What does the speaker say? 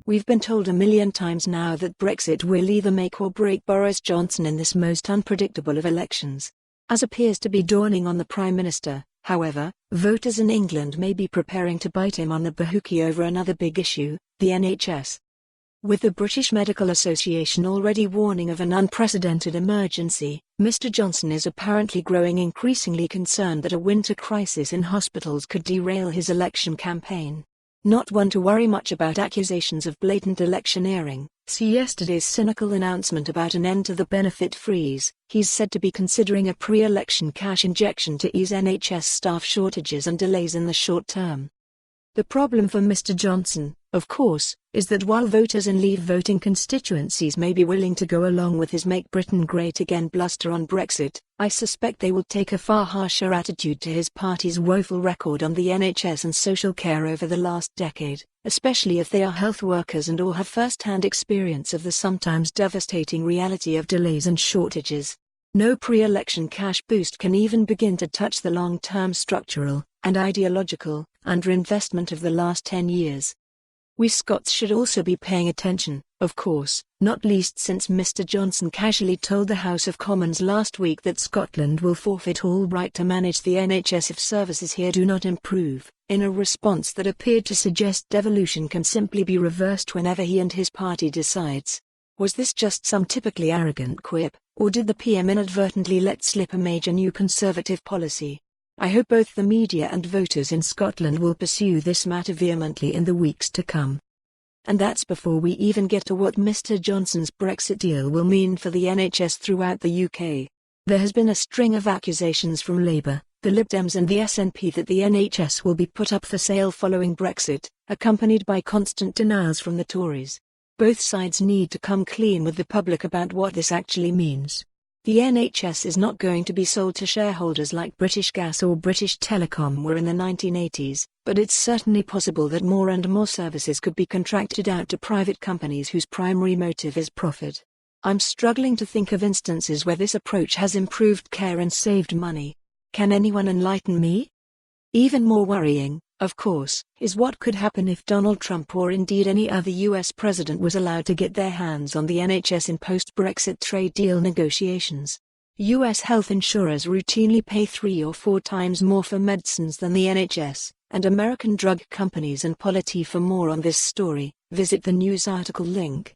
We've been told a million times now that Brexit will either make or break Boris Johnson in this most unpredictable of elections. As appears to be dawning on the Prime Minister, however, voters in England may be preparing to bite him on the bahookie over another big issue, the NHS. With the British Medical Association already warning of an unprecedented emergency, Mr. Johnson is apparently growing increasingly concerned that a winter crisis in hospitals could derail his election campaign. Not one to worry much about accusations of blatant electioneering, see yesterday's cynical announcement about an end to the benefit freeze. He's said to be considering a pre-election cash injection to ease NHS staff shortages and delays in the short term. The problem for Mr. Johnson, of course, is that while voters in Leave voting constituencies may be willing to go along with his Make Britain Great Again bluster on Brexit, I suspect they will take a far harsher attitude to his party's woeful record on the NHS and social care over the last decade, especially if they are health workers and or have first-hand experience of the sometimes devastating reality of delays and shortages. No pre-election cash boost can even begin to touch the long-term structural and ideological underinvestment of the last 10 years. We Scots should also be paying attention, of course, not least since Mr. Johnson casually told the House of Commons last week that Scotland will forfeit all right to manage the NHS if services here do not improve, in a response that appeared to suggest devolution can simply be reversed whenever he and his party decides. Was this just some typically arrogant quip, or did the PM inadvertently let slip a major new Conservative policy? I hope both the media and voters in Scotland will pursue this matter vehemently in the weeks to come. And that's before we even get to what Mr. Johnson's Brexit deal will mean for the NHS throughout the UK. There has been a string of accusations from Labour, the Lib Dems and the SNP that the NHS will be put up for sale following Brexit, accompanied by constant denials from the Tories. Both sides need to come clean with the public about what this actually means. The NHS is not going to be sold to shareholders like British Gas or British Telecom were in the 1980s, but it's certainly possible that more and more services could be contracted out to private companies whose primary motive is profit. I'm struggling to think of instances where this approach has improved care and saved money. Can anyone enlighten me? Even more worrying, of course, is what could happen if Donald Trump or indeed any other US president was allowed to get their hands on the NHS in post-Brexit trade deal negotiations. US health insurers routinely pay 3 or 4 times more for medicines than the NHS, and American drug companies and polity. For more on this story, visit the news article link.